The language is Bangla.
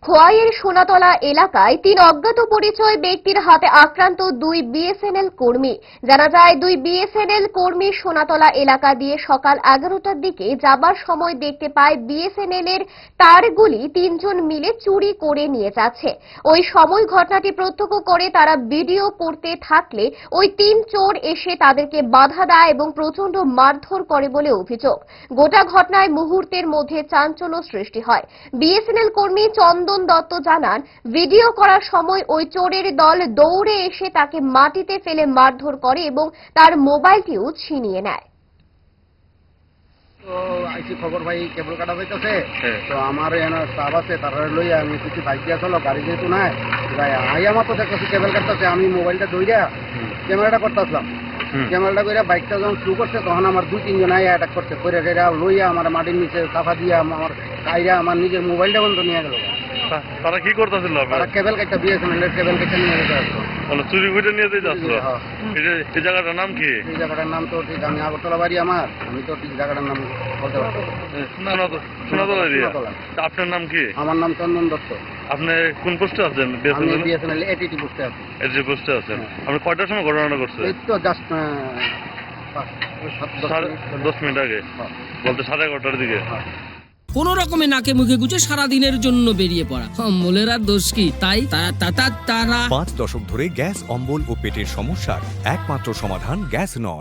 খোয়াইয়ের সোনাতলা এলাকায় 3 অজ্ঞাত পরিচয় ব্যক্তির হাতে আক্রান্ত 2 বিএসএনএল কর্মী। জানা যায় 2 বিএসএনএল কর্মী সোনাতলা এলাকা দিয়ে সকাল 11টার দিকে যাবার সময় দেখতে পায় বিএসএনএল এর তারগুলি 3 জন মিলে চুরি করে নিয়ে যাচ্ছে। ওই সময় ঘটনাটি প্রত্যক্ষ করে তারা ভিডিও করতে থাকলে ওই 3 চোর এসে তাদেরকে বাধা দেয় এবং প্রচন্ড মারধর করে বলে অভিযোগ। গোটা ঘটনায় মুহূর্তের মধ্যে চাঞ্চল্য সৃষ্টি হয়। বিএসএনএল কর্মী চন্দন দত্ত জানান, ভিডিও করার সময় ওই চোরের দল দৌড়ে এসে তাকে মাটিতে ফেলে মারধর করে এবং তার মোবাইলটিও ছিনিয়ে নেয়। তো আইসি খবর ভাই কেবল কাটা যাইতেছে, তো আমার এখানে স্টাফ আছে, তারা লই আমি কিছু বাইক দিয়া চলো, গাড়ি যেহেতু নাই ভাই আই আমার তো দেখতেছি কেবল কাটতেছে, আমি মোবাইলটা দইরা ক্যামেরাটা করতেছিলাম। ক্যামেরাটা করে বাইকটা যখন শুরু করছে তখন আমার 2-3 জন আইয়া অ্যাটাক করছে, করে লইয়া আমার মাটির নিচে চাপা দিয়া আমার আইয়া আমার নিজের মোবাইলটা বন্ধ নিয়ে গেল। তারা কি করতেছিল? তারা কেবল কাটটা বিএসএনএল কেবল কাটটা নিয়ে যেতে আসলো, চুরি করে নিয়ে যেতে আসলো। এই জায়গাটার নাম কি? এই জায়গাটার নাম তো ঠিক, আমি আগরতলা বাড়ি আমার, আমি তো ঠিক জায়গাটার নাম বলতে পারবো। সোনাতলা এরিয়া। আপনার নাম কি? আমার নাম চন্দন দত্ত। আপনি কোন পোস্টে আছেন? আমি বিএসএনএল এটিটি পোস্টে আছি। এটিটি পোস্টে আছেন। আপনি কয়টার সময় ঘটনাটা করছেন? এই তো জাস্ট 10 মিনিট আগে, বলতে 11:30টার দিকে। কোন রকমে নাকে মুখে গুজে সারাদিনের জন্য বেরিয়ে পড়া। অম্বলের আর দোষ কি? তাই তারা 5 দশক ধরে গ্যাস, অম্বল ও পেটের সমস্যার একমাত্র সমাধান গ্যাস নয়।